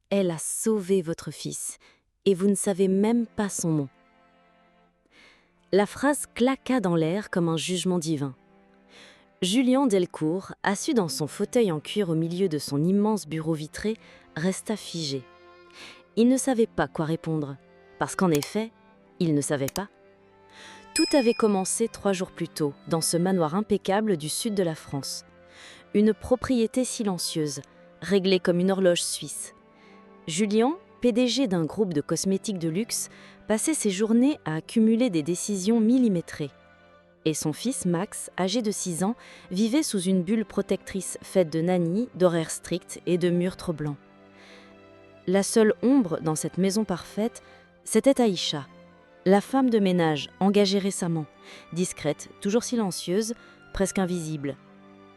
Elle a sauvé votre fils, et vous ne savez même pas son nom. » La phrase claqua dans l'air comme un jugement divin. Julien Delcourt, assis dans son fauteuil en cuir au milieu de son immense bureau vitré, resta figé. Il ne savait pas quoi répondre, parce qu'en effet, il ne savait pas. Tout avait commencé 3 jours plus tôt, dans ce manoir impeccable du sud de la France. Une propriété silencieuse, réglée comme une horloge suisse. Julien, PDG d'un groupe de cosmétiques de luxe, passait ses journées à accumuler des décisions millimétrées. Et son fils Max, âgé de 6 ans, vivait sous une bulle protectrice faite de nannies, d'horaires stricts et de murs trop blancs. La seule ombre dans cette maison parfaite, c'était Aïcha, la femme de ménage engagée récemment, discrète, toujours silencieuse, presque invisible.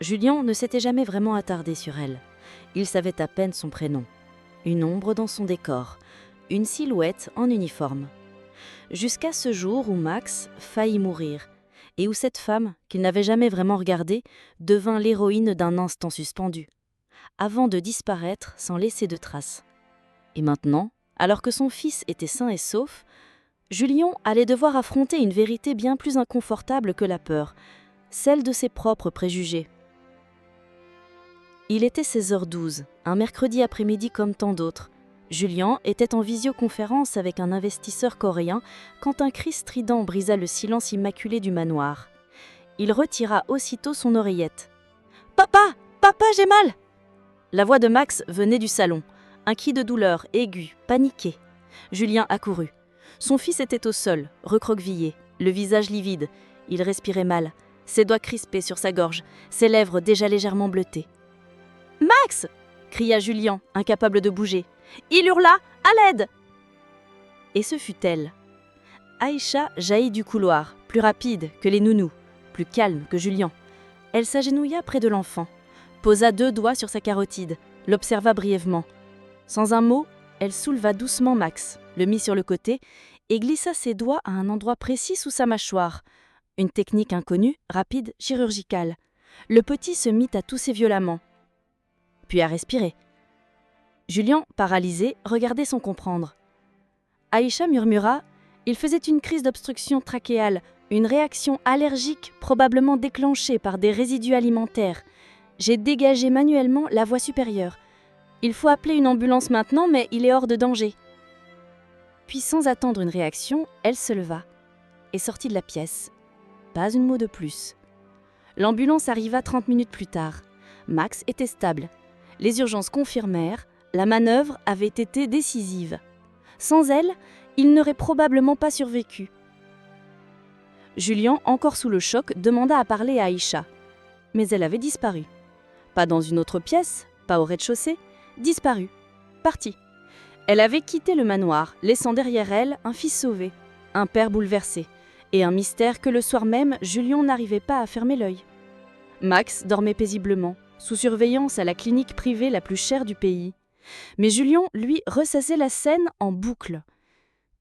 Julien ne s'était jamais vraiment attardé sur elle. Il savait à peine son prénom. Une ombre dans son décor, une silhouette en uniforme. Jusqu'à ce jour où Max faillit mourir, et où cette femme, qu'il n'avait jamais vraiment regardée, devint l'héroïne d'un instant suspendu, avant de disparaître sans laisser de traces. Et maintenant, alors que son fils était sain et sauf, Julien allait devoir affronter une vérité bien plus inconfortable que la peur, celle de ses propres préjugés. Il était 16h12, un mercredi après-midi comme tant d'autres. Julien était en visioconférence avec un investisseur coréen quand un cri strident brisa le silence immaculé du manoir. Il retira aussitôt son oreillette. « Papa! Papa, j'ai mal !» La voix de Max venait du salon, un cri de douleur, aigu, paniqué. Julien accourut. Son fils était au sol, recroquevillé, le visage livide. Il respirait mal, ses doigts crispés sur sa gorge, ses lèvres déjà légèrement bleutées. « Max !» cria Julien, incapable de bouger. Il hurla « À l'aide !» Et ce fut elle. Aïcha jaillit du couloir, plus rapide que les nounous, plus calme que Julien. Elle s'agenouilla près de l'enfant, posa 2 doigts sur sa carotide, l'observa brièvement. Sans un mot, elle souleva doucement Max, le mit sur le côté et glissa ses doigts à un endroit précis sous sa mâchoire. Une technique inconnue, rapide, chirurgicale. Le petit se mit à tousser violemment, puis à respirer. Julien, paralysé, regardait sans comprendre. Aïcha murmura « Il faisait une crise d'obstruction trachéale, une réaction allergique probablement déclenchée par des résidus alimentaires. J'ai dégagé manuellement la voie supérieure. Il faut appeler une ambulance maintenant, mais il est hors de danger. » Puis sans attendre une réaction, elle se leva et sortit de la pièce. Pas un mot de plus. L'ambulance arriva 30 minutes plus tard. Max était stable. Les urgences confirmèrent. La manœuvre avait été décisive. Sans elle, il n'aurait probablement pas survécu. Julien, encore sous le choc, demanda à parler à Aïcha. Mais elle avait disparu. Pas dans une autre pièce, pas au rez-de-chaussée, disparue, partie. Elle avait quitté le manoir, laissant derrière elle un fils sauvé, un père bouleversé, et un mystère que le soir même, Julien n'arrivait pas à fermer l'œil. Max dormait paisiblement, sous surveillance à la clinique privée la plus chère du pays. Mais Julien, lui, ressaisait la scène en boucle.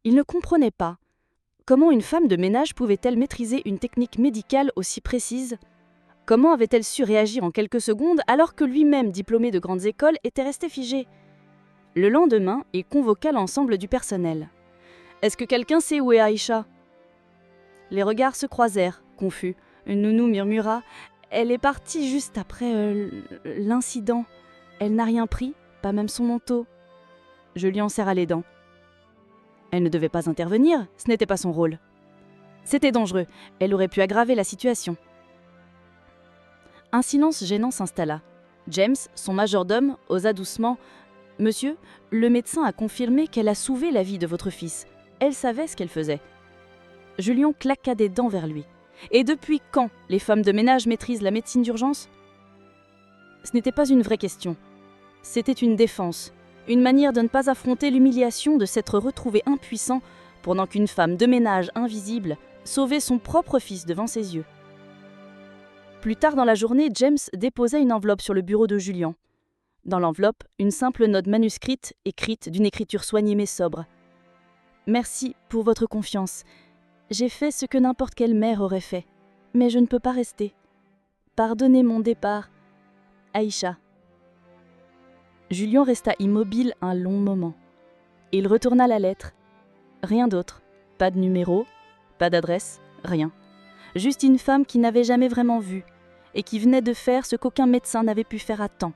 Il ne comprenait pas. Comment une femme de ménage pouvait-elle maîtriser une technique médicale aussi précise ? Comment avait-elle su réagir en quelques secondes alors que lui-même, diplômé de grandes écoles, était resté figé ? Le lendemain, il convoqua l'ensemble du personnel. « Est-ce que quelqu'un sait où est Aïcha ?» Les regards se croisèrent, confus. Une nounou murmura « Elle est partie juste après l'incident. Elle n'a rien pris, pas même son manteau. » Julien serra les dents. Elle ne devait pas intervenir, ce n'était pas son rôle. C'était dangereux, elle aurait pu aggraver la situation. Un silence gênant s'installa. James, son majordome, osa doucement « Monsieur, le médecin a confirmé qu'elle a sauvé la vie de votre fils. Elle savait ce qu'elle faisait. » Julien claqua des dents vers lui. « Et depuis quand les femmes de ménage maîtrisent la médecine d'urgence ?» Ce n'était pas une vraie question. C'était une défense, une manière de ne pas affronter l'humiliation de s'être retrouvé impuissant pendant qu'une femme de ménage invisible sauvait son propre fils devant ses yeux. Plus tard dans la journée, James déposa une enveloppe sur le bureau de Julien. Dans l'enveloppe, une simple note manuscrite, écrite d'une écriture soignée mais sobre. « Merci pour votre confiance. J'ai fait ce que n'importe quelle mère aurait fait, mais je ne peux pas rester. Pardonnez mon départ. Aïcha. » Julien resta immobile un long moment. Il retourna la lettre. Rien d'autre. Pas de numéro, pas d'adresse, rien. Juste une femme qu'il n'avait jamais vraiment vue et qui venait de faire ce qu'aucun médecin n'avait pu faire à temps.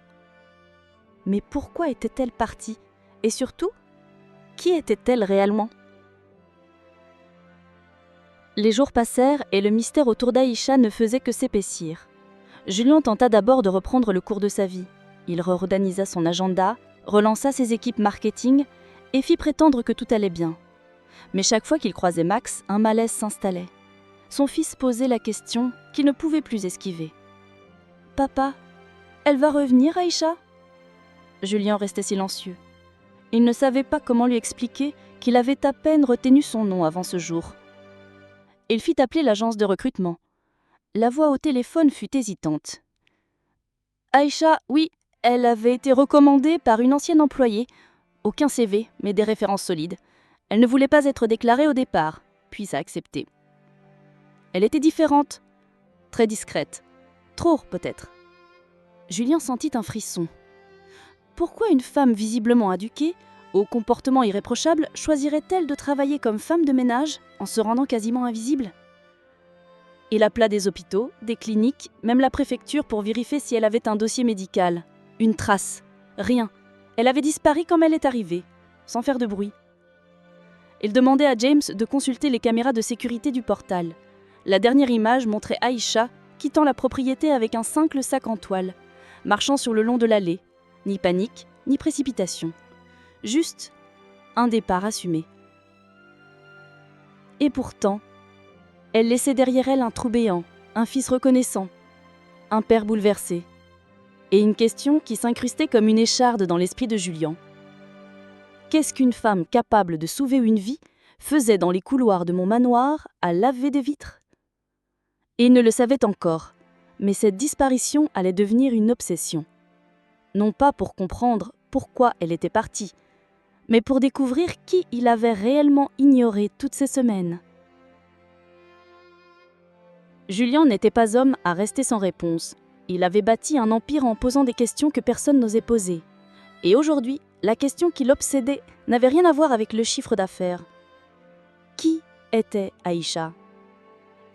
Mais pourquoi était-elle partie? Et surtout, qui était-elle réellement? Les jours passèrent et le mystère autour d'Aïcha ne faisait que s'épaissir. Julien tenta d'abord de reprendre le cours de sa vie. Il réorganisa son agenda, relança ses équipes marketing et fit prétendre que tout allait bien. Mais chaque fois qu'il croisait Max, un malaise s'installait. Son fils posait la question qu'il ne pouvait plus esquiver. « Papa, elle va revenir, Aïcha ?» Julien restait silencieux. Il ne savait pas comment lui expliquer qu'il avait à peine retenu son nom avant ce jour. Il fit appeler l'agence de recrutement. La voix au téléphone fut hésitante. « Aïcha, oui, elle avait été recommandée par une ancienne employée. Aucun CV, mais des références solides. Elle ne voulait pas être déclarée au départ, puis a accepté. Elle était différente, très discrète. Trop, peut-être. » Julien sentit un frisson. Pourquoi une femme visiblement éduquée, au comportement irréprochable, choisirait-elle de travailler comme femme de ménage en se rendant quasiment invisible? Il appela des hôpitaux, des cliniques, même la préfecture pour vérifier si elle avait un dossier médical. Une trace. Rien. Elle avait disparu comme elle est arrivée, sans faire de bruit. Il demandait à James de consulter les caméras de sécurité du portal. La dernière image montrait Aïcha quittant la propriété avec un simple sac en toile, marchant sur le long de l'allée. Ni panique, ni précipitation. Juste un départ assumé. Et pourtant, elle laissait derrière elle un trou béant, un fils reconnaissant, un père bouleversé, et une question qui s'incrustait comme une écharde dans l'esprit de Julien. Qu'est-ce qu'une femme capable de sauver une vie faisait dans les couloirs de mon manoir à laver des vitres? Et il ne le savait encore, mais cette disparition allait devenir une obsession. Non pas pour comprendre pourquoi elle était partie, mais pour découvrir qui il avait réellement ignoré toutes ces semaines. Julien n'était pas homme à rester sans réponse. Il avait bâti un empire en posant des questions que personne n'osait poser. Et aujourd'hui, la question qui l'obsédait n'avait rien à voir avec le chiffre d'affaires. Qui était Aïcha?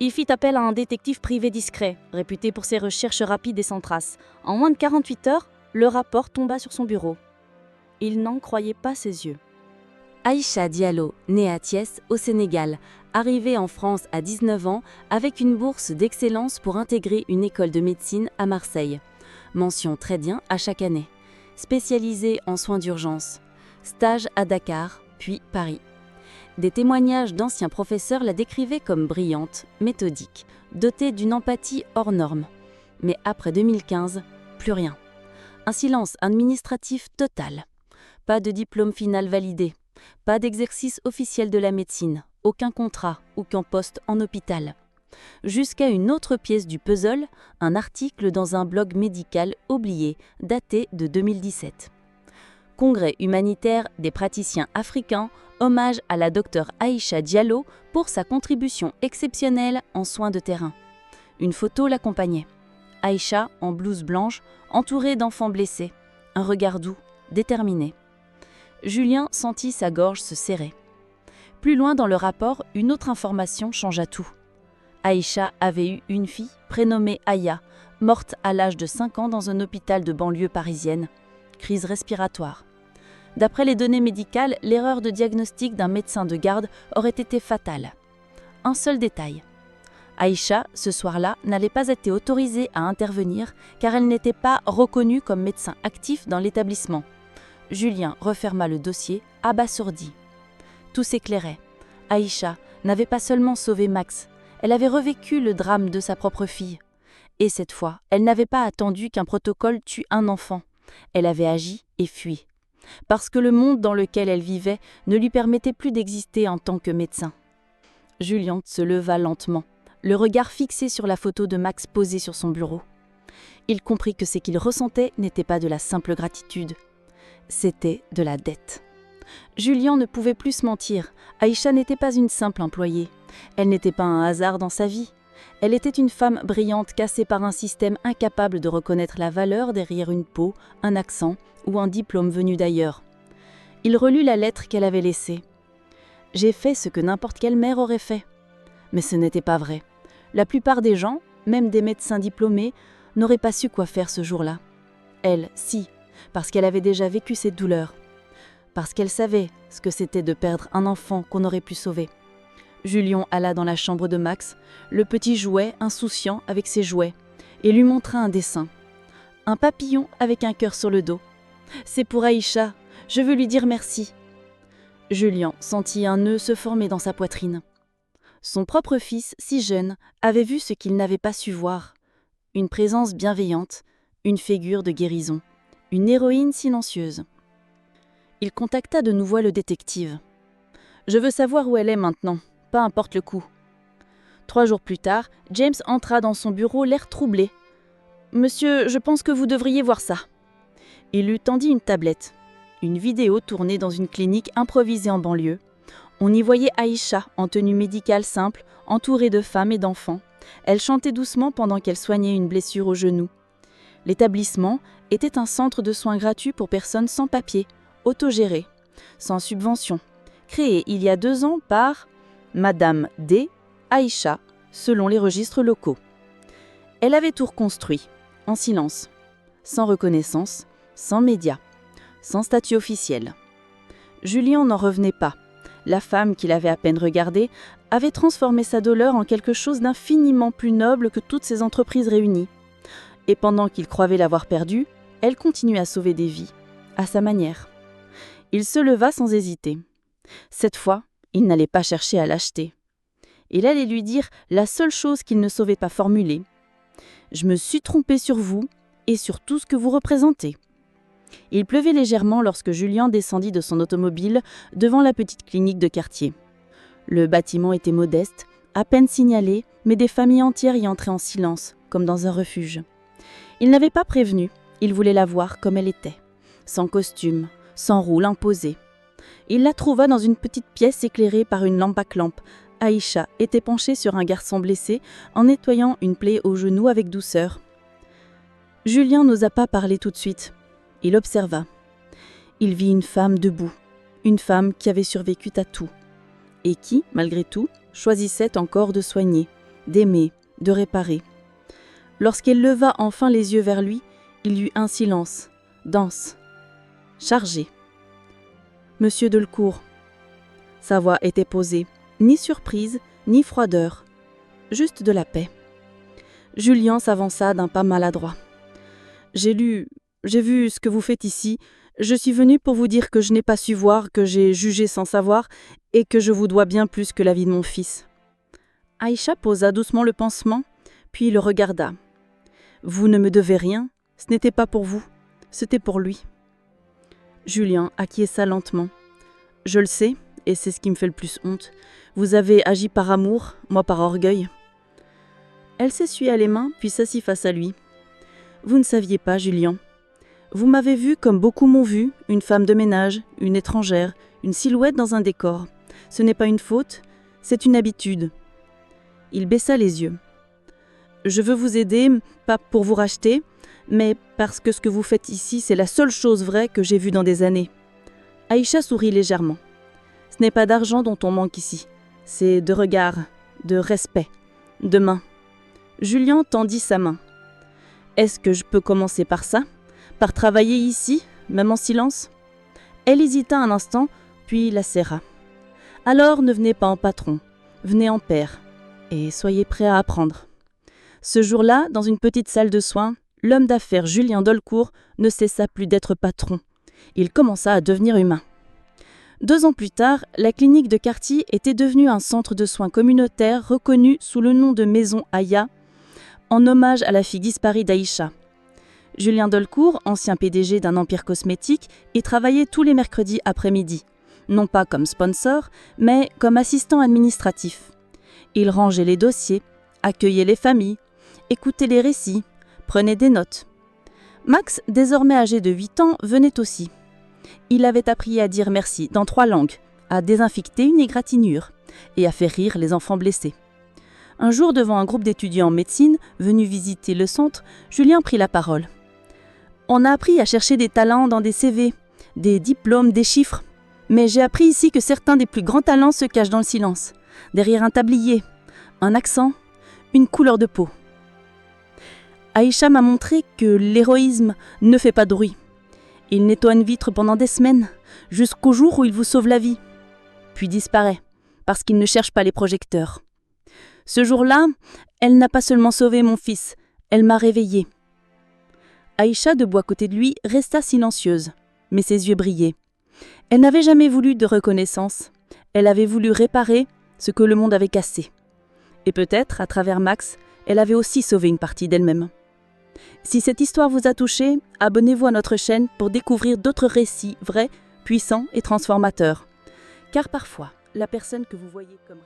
Il fit appel à un détective privé discret, réputé pour ses recherches rapides et sans trace. En moins de 48 heures, le rapport tomba sur son bureau. Il n'en croyait pas ses yeux. Aïcha Diallo, née à Thiès, au Sénégal, arrivée en France à 19 ans avec une bourse d'excellence pour intégrer une école de médecine à Marseille. Mention très bien à chaque année. Spécialisée en soins d'urgence. Stage à Dakar, puis Paris. Des témoignages d'anciens professeurs la décrivaient comme brillante, méthodique, dotée d'une empathie hors norme. Mais après 2015, plus rien. Un silence administratif total. Pas de diplôme final validé. Pas d'exercice officiel de la médecine. Aucun contrat, aucun poste en hôpital. Jusqu'à une autre pièce du puzzle, un article dans un blog médical oublié, daté de 2017. Congrès humanitaire des praticiens africains, hommage à la docteure Aïcha Diallo pour sa contribution exceptionnelle en soins de terrain. Une photo l'accompagnait. Aïcha, en blouse blanche, entourée d'enfants blessés. Un regard doux, déterminé. Julien sentit sa gorge se serrer. Plus loin dans le rapport, une autre information changea tout. Aïcha avait eu une fille prénommée Aya, morte à l'âge de 5 ans dans un hôpital de banlieue parisienne. Crise respiratoire. D'après les données médicales, l'erreur de diagnostic d'un médecin de garde aurait été fatale. Un seul détail. Aïcha, ce soir-là, n'allait pas être autorisée à intervenir car elle n'était pas reconnue comme médecin actif dans l'établissement. Julien referma le dossier, abasourdi. Tout s'éclairait. Aïcha n'avait pas seulement sauvé Max, elle avait revécu le drame de sa propre fille. Et cette fois, elle n'avait pas attendu qu'un protocole tue un enfant. Elle avait agi et fui. Parce que le monde dans lequel elle vivait ne lui permettait plus d'exister en tant que médecin. Julien se leva lentement, le regard fixé sur la photo de Max posée sur son bureau. Il comprit que ce qu'il ressentait n'était pas de la simple gratitude. C'était de la dette. Julien ne pouvait plus se mentir. Aïcha n'était pas une simple employée. Elle n'était pas un hasard dans sa vie. Elle était une femme brillante cassée par un système incapable de reconnaître la valeur derrière une peau, un accent ou un diplôme venu d'ailleurs. Il relut la lettre qu'elle avait laissée. « J'ai fait ce que n'importe quelle mère aurait fait. » Mais ce n'était pas vrai. La plupart des gens, même des médecins diplômés, n'auraient pas su quoi faire ce jour-là. Elle, si, parce qu'elle avait déjà vécu cette douleur. Parce qu'elle savait ce que c'était de perdre un enfant qu'on aurait pu sauver. Julien alla dans la chambre de Max, le petit jouet insouciant avec ses jouets, et lui montra un dessin. Un papillon avec un cœur sur le dos. « C'est pour Aïcha, je veux lui dire merci. » Julien sentit un nœud se former dans sa poitrine. Son propre fils, si jeune, avait vu ce qu'il n'avait pas su voir. Une présence bienveillante, une figure de guérison, une héroïne silencieuse. Il contacta de nouveau le détective. « Je veux savoir où elle est maintenant, peu importe le coup. » 3 jours plus tard, James entra dans son bureau l'air troublé. « Monsieur, je pense que vous devriez voir ça. » Il lui tendit une tablette. Une vidéo tournée dans une clinique improvisée en banlieue. On y voyait Aïcha en tenue médicale simple, entourée de femmes et d'enfants. Elle chantait doucement pendant qu'elle soignait une blessure au genou. L'établissement était un centre de soins gratuits pour personnes sans papier, autogéré, sans subvention, créé il y a 2 ans par Madame D. Aïcha, selon les registres locaux. Elle avait tout reconstruit, en silence, sans reconnaissance, sans médias, sans statut officiel. Julien n'en revenait pas. La femme qu'il avait à peine regardée avait transformé sa douleur en quelque chose d'infiniment plus noble que toutes ces entreprises réunies. Et pendant qu'il croyait l'avoir perdue, elle continuait à sauver des vies, à sa manière. Il se leva sans hésiter. Cette fois, il n'allait pas chercher à l'acheter. Il allait lui dire la seule chose qu'il ne savait pas formuler. « Je me suis trompé sur vous et sur tout ce que vous représentez. » Il pleuvait légèrement lorsque Julien descendit de son automobile devant la petite clinique de quartier. Le bâtiment était modeste, à peine signalé, mais des familles entières y entraient en silence, comme dans un refuge. Il n'avait pas prévenu, il voulait la voir comme elle était, sans costume, sans rôle imposé. Il la trouva dans une petite pièce éclairée par une lampe à clampe. Aïcha était penchée sur un garçon blessé en nettoyant une plaie au genou avec douceur. Julien n'osa pas parler tout de suite. Il observa. Il vit une femme debout, une femme qui avait survécu à tout, et qui, malgré tout, choisissait encore de soigner, d'aimer, de réparer. Lorsqu'elle leva enfin les yeux vers lui, il y eut un silence, dense, chargé. « Monsieur Delcourt. » Sa voix était posée, ni surprise, ni froideur, juste de la paix. Julien s'avança d'un pas maladroit. « J'ai vu ce que vous faites ici. Je suis venu pour vous dire que je n'ai pas su voir, que j'ai jugé sans savoir et que je vous dois bien plus que la vie de mon fils. » Aïcha posa doucement le pansement, puis le regarda. « Vous ne me devez rien, ce n'était pas pour vous, c'était pour lui. » Julien acquiesça lentement. « Je le sais, et c'est ce qui me fait le plus honte. Vous avez agi par amour, moi par orgueil. » Elle s'essuya les mains, puis s'assit face à lui. « Vous ne saviez pas, Julien. Vous m'avez vu comme beaucoup m'ont vu, une femme de ménage, une étrangère, une silhouette dans un décor. Ce n'est pas une faute, c'est une habitude. » Il baissa les yeux. « Je veux vous aider, pas pour vous racheter, mais parce que ce que vous faites ici, c'est la seule chose vraie que j'ai vue dans des années. » Aïcha sourit légèrement. « Ce n'est pas d'argent dont on manque ici, c'est de regard, de respect, de main. » Julien tendit sa main. « Est-ce que je peux commencer par ça ? Par travailler ici, même en silence ?» Elle hésita un instant, puis la serra. « Alors ne venez pas en patron, venez en père, et soyez prêts à apprendre. » Ce jour-là, dans une petite salle de soins, l'homme d'affaires Julien Delcourt ne cessa plus d'être patron. Il commença à devenir humain. 2 ans plus tard, la clinique de quartier était devenue un centre de soins communautaire reconnu sous le nom de Maison Aya, en hommage à la fille disparue d'Aïcha. Julien Delcourt, ancien PDG d'un empire cosmétique, y travaillait tous les mercredis après-midi, non pas comme sponsor, mais comme assistant administratif. Il rangeait les dossiers, accueillait les familles, écoutait les récits, prenait des notes. Max, désormais âgé de 8 ans, venait aussi. Il avait appris à dire merci dans 3 langues, à désinfecter une égratignure et à faire rire les enfants blessés. Un jour, devant un groupe d'étudiants en médecine venus visiter le centre, Julien prit la parole. On a appris à chercher des talents dans des CV, des diplômes, des chiffres. Mais j'ai appris ici que certains des plus grands talents se cachent dans le silence, derrière un tablier, un accent, une couleur de peau. Aïcha m'a montré que l'héroïsme ne fait pas de bruit. Il nettoie une vitre pendant des semaines, jusqu'au jour où il vous sauve la vie, puis disparaît, parce qu'il ne cherche pas les projecteurs. Ce jour-là, elle n'a pas seulement sauvé mon fils, elle m'a réveillée. Aïcha, debout à côté de lui, resta silencieuse, mais ses yeux brillaient. Elle n'avait jamais voulu de reconnaissance, elle avait voulu réparer ce que le monde avait cassé. Et peut-être, à travers Max, elle avait aussi sauvé une partie d'elle-même. Si cette histoire vous a touché, abonnez-vous à notre chaîne pour découvrir d'autres récits vrais, puissants et transformateurs. Car parfois, la personne que vous voyez comme